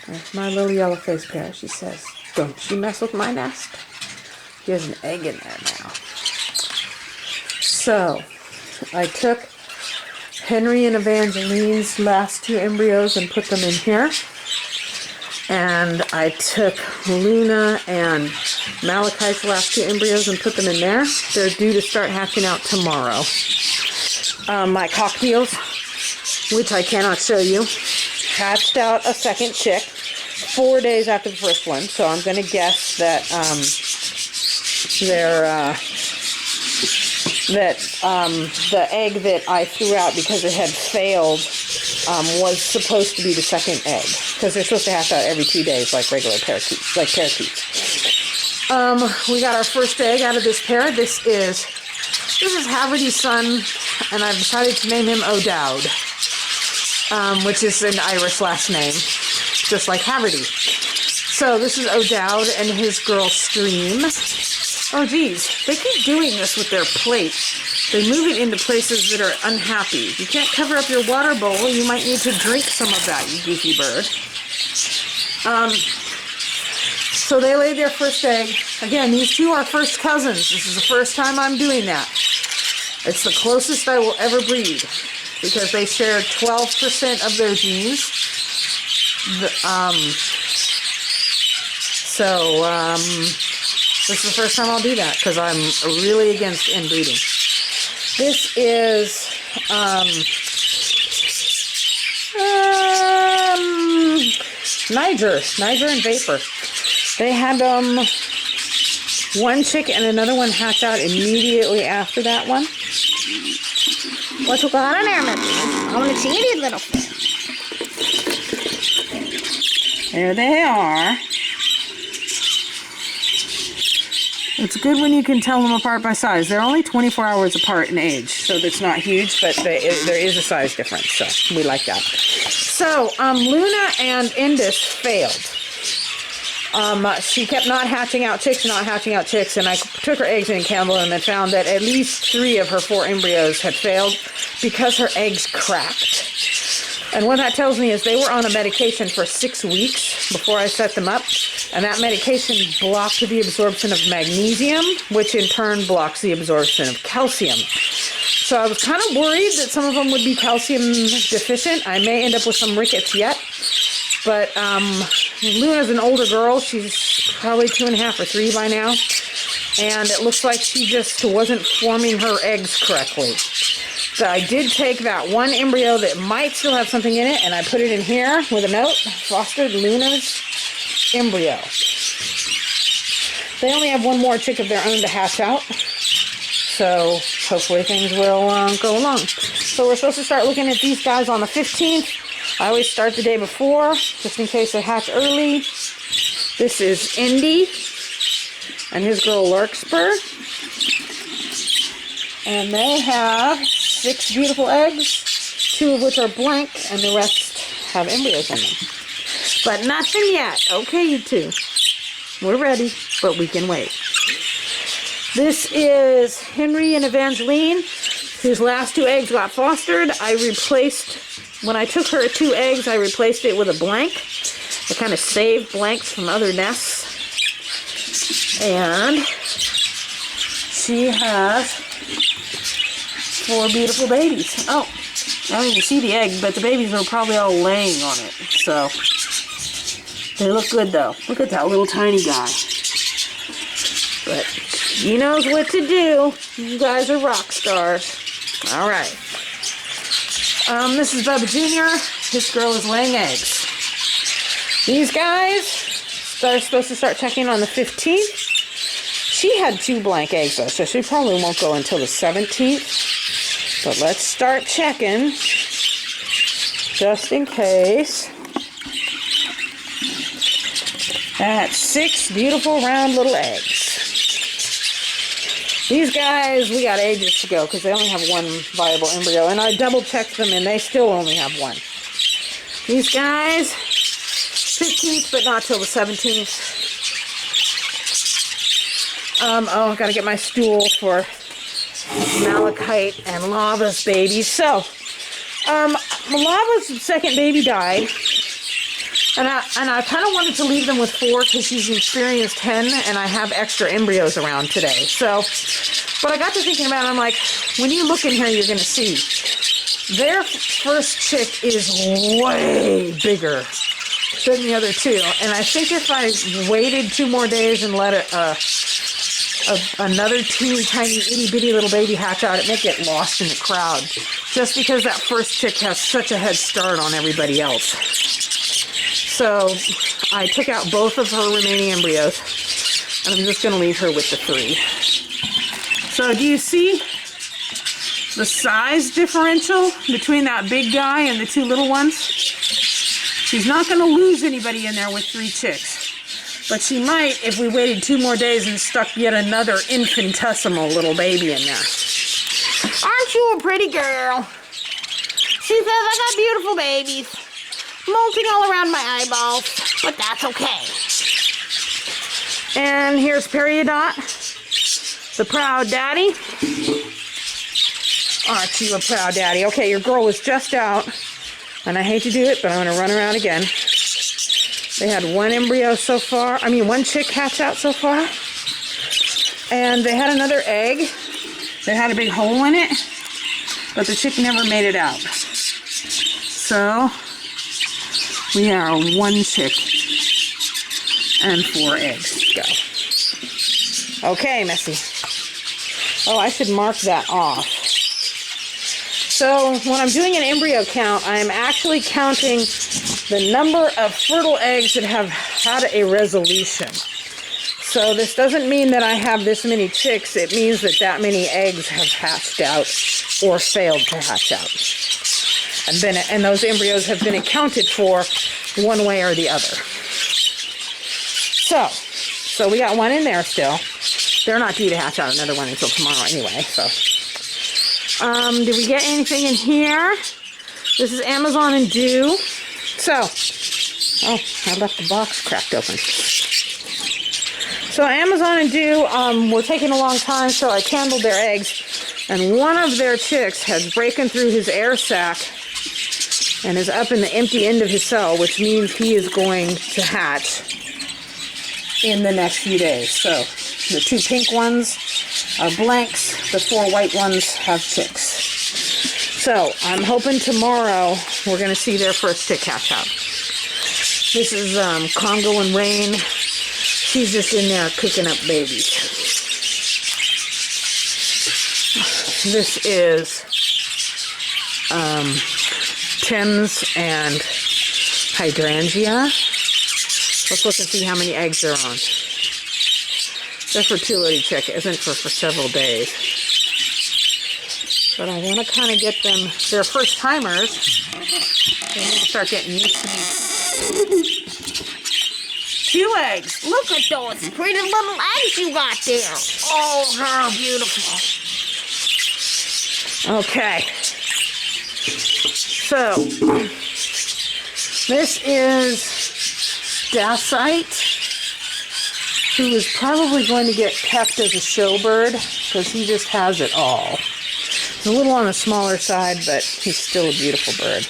There's my little yellow face parrot. She says, "Don't you mess with my nest." She has an egg in there now. So, I took Henry and Evangeline's last 2 embryos and put them in here. And I took Luna and Malachi's last 2 embryos and put them in there. They're due to start hatching out tomorrow. My cockatiels, which I cannot show you, hatched out a second chick 4 days after the first one. So I'm going to guess that the egg that I threw out because it had failed was supposed to be the second egg, because they're supposed to hatch out every 2 days like regular parakeets, we got our first egg out of this pair. This is Haverty's son, and I've decided to name him O'Dowd, which is an Irish last name, just like Haverty. So this is O'Dowd and his girl Stream. Oh geez, they keep doing this with their plate. They move it into places that are unhappy. You can't cover up your water bowl. You might need to drink some of that, you goofy bird. So they laid their first egg. Again, these 2 are first cousins. This is the first time I'm doing that. It's the closest I will ever breed, because they share 12% of their genes. This is the first time I'll do that, because I'm really against inbreeding. This is Niger and Vapor. They had one chick and another one hatch out immediately after that one. What's going on there, Mickey? I want to see you, little fish. There they are. It's good when you can tell them apart by size. They're only 24 hours apart in age, so that's not huge, but there is a size difference, so we like that. So, Luna and Indus failed. She kept not hatching out chicks, and I took her eggs in Campbell and then found that at least 3 of her 4 embryos had failed because her eggs cracked. And what that tells me is they were on a medication for 6 weeks before I set them up, and that medication blocked the absorption of magnesium, which in turn blocks the absorption of calcium. So I was kind of worried that some of them would be calcium deficient. I may end up with some rickets yet. But Luna's an older girl. She's probably 2.5 or 3 by now. And it looks like she just wasn't forming her eggs correctly. So I did take that one embryo that might still have something in it, and I put it in here with a note, fostered Luna's embryo. They only have one more chick of their own to hatch out. So hopefully things will go along. So we're supposed to start looking at these guys on the 15th. I always start the day before, just in case they hatch early. This is Indy and his girl Larkspur. And they have 6 beautiful eggs, 2 of which are blank, and the rest have embryos in them. But nothing yet. Okay, you 2. We're ready, but we can wait. This is Henry and Evangeline, whose last 2 eggs got fostered. When I took her 2 eggs, I replaced it with a blank. I kind of saved blanks from other nests. And she has 4 beautiful babies. Oh, I don't even see the egg, but the babies are probably all laying on it. So, they look good though. Look at that little tiny guy. But he knows what to do. You guys are rock stars. All right. This is Bubba Jr. This girl is laying eggs. These guys are supposed to start checking on the 15th. She had 2 blank eggs though, so she probably won't go until the 17th. But let's start checking, just in case. That's 6 beautiful round little eggs. These guys, we got ages to go because they only have 1 viable embryo, and I double checked them and they still only have 1. These guys, 15th, but not till the 17th. Oh, I've got to get my stool for Malachite and Lava's babies. So, Lava's second baby died. And I kind of wanted to leave them with 4 because she's experienced 10 and I have extra embryos around today. So, but I got to thinking about it, I'm like, when you look in here, you're going to see their first chick is way bigger than the other 2. And I think if I waited 2 more days and let another teeny tiny itty bitty little baby hatch out, it may get lost in the crowd. Just because that first chick has such a head start on everybody else. So I took out both of her remaining embryos, and I'm just going to leave her with the 3. So do you see the size differential between that big guy and the 2 little ones? She's not going to lose anybody in there with 3 chicks, but she might if we waited 2 more days and stuck yet another infinitesimal little baby in there. Aren't you a pretty girl? She says I got beautiful babies. Molting all around my eyeballs, but that's okay. And here's Periodot, the proud daddy. Aren't you a proud daddy? Okay, your girl was just out, and I hate to do it, but I'm going to run around again. They had 1 embryo so far. I mean, 1 chick hatch out so far. And they had another egg that had a big hole in it, but the chick never made it out. So we are 1 chick and 4 eggs to go. Okay, Missy. Oh, I should mark that off. So when I'm doing an embryo count, I'm actually counting the number of fertile eggs that have had a resolution. So this doesn't mean that I have this many chicks. It means that that many eggs have hatched out or failed to hatch out. And those embryos have been accounted for one way or the other. So we got 1 in there still. They're not due to hatch out another one until tomorrow anyway. So, did we get anything in here? This is Amazon and Dew. So, oh, I left the box cracked open. So Amazon and Dew were taking a long time, so I candled their eggs. And one of their chicks has broken through his air sac and is up in the empty end of his cell, which means he is going to hatch in the next few days. So the 2 pink ones are blanks, the 4 white ones have chicks. So I'm hoping tomorrow we're going to see their first chick hatch out. This is Congo and Rain. She's just in there cooking up babies. This is Thames and Hydrangea. Let's look and see how many eggs they're on. Their fertility check isn't for several days. But I want to kind of get them, they're first timers. They need to start getting used to me. 2 eggs. Look at those pretty little eggs you got there. Oh, how beautiful. Okay. So, this is Dacite, who is probably going to get kept as a showbird because he just has it all. He's a little on the smaller side, but he's still a beautiful bird.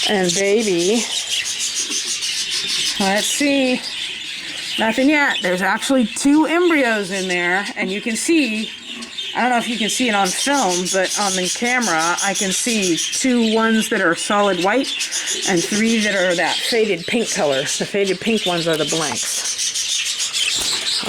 And baby, let's see. Nothing yet. There's actually 2 embryos in there, and you can see, I don't know if you can see it on film, but on the camera, I can see 2 ones that are solid white and 3 that are that faded pink color. The faded pink ones are the blanks.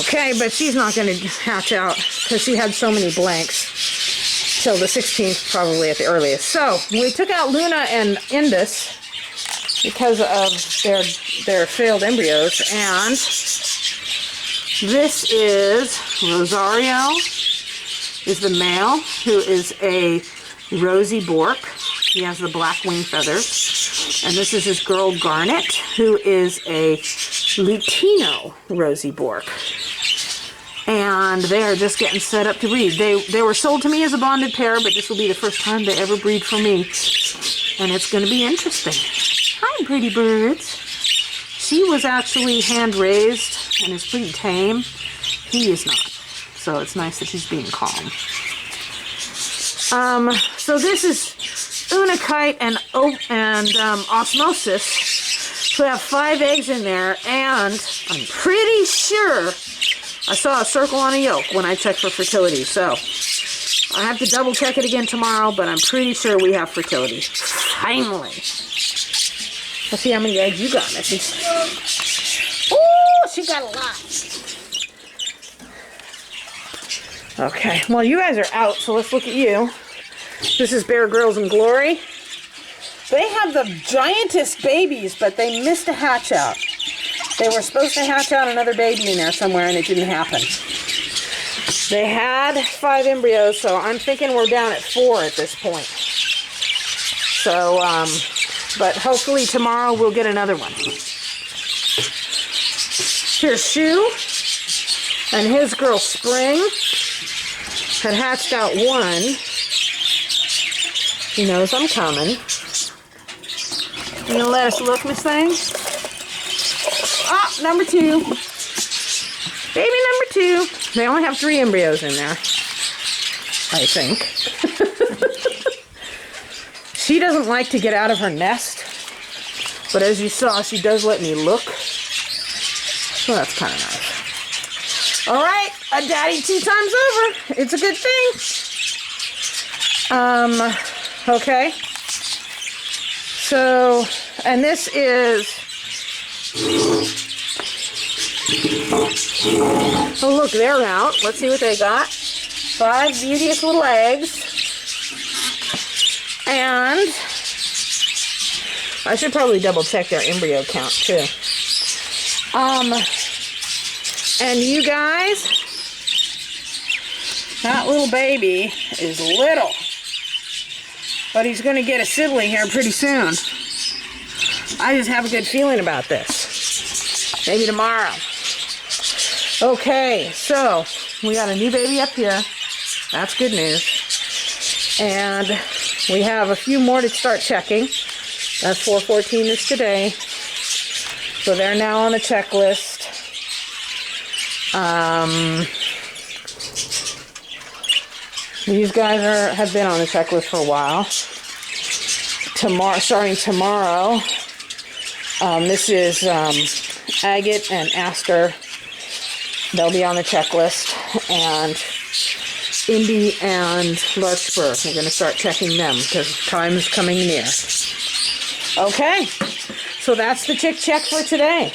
Okay, but she's not going to hatch out because she had so many blanks till the 16th probably at the earliest. So we took out Luna and Indus because of their failed embryos, and this is Rosario, is the male, who is a rosy bork. He has the black wing feathers. And this is his girl Garnet, who is a Lutino rosy bork. And they are just getting set up to breed. They were sold to me as a bonded pair, but this will be the first time they ever breed for me. And it's going to be interesting. Hi, pretty birds. She was actually hand-raised and is pretty tame. He is not. So it's nice that he's being calm. So this is Unakite and Osmosis. So we have 5 eggs in there, and I'm pretty sure I saw a circle on a yolk when I checked for fertility. So I have to double check it again tomorrow, but I'm pretty sure we have fertility. Finally. Let's see how many eggs you got, Missy. Oh, she got a lot. Okay, well, you guys are out, so let's look at you. This is Bear Grylls in Glory. They have the giantest babies, but they missed a hatch out. They were supposed to hatch out another baby in there somewhere, and it didn't happen. They had 5 embryos, so I'm thinking we're down at 4 at this point. So, but hopefully tomorrow we'll get another one. Here's Shu and his girl Spring. Had hatched out 1. He knows I'm coming. You gonna let us look, Miss Thing? Ah, number 2. Baby number 2. They only have 3 embryos in there, I think. She doesn't like to get out of her nest, but as you saw, she does let me look. So that's kind of nice. All right, a daddy 2 times over. It's a good thing. Okay. So, and this is, oh look, they're out. Let's see what they got. 5 beauteous little eggs. And I should probably double check their embryo count too. And you guys, that little baby is little, but he's going to get a sibling here pretty soon. I just have a good feeling about this. Maybe tomorrow. Okay, so we got a new baby up here. That's good news. And we have a few more to start checking. That's 414 is today. So they're now on the checklist. These guys have been on the checklist for a while. Starting tomorrow, this is Agate and Aster. They'll be on the checklist. And Indy and Larkspur, we're going to start checking them because time is coming near. Okay, so that's the chick check for today.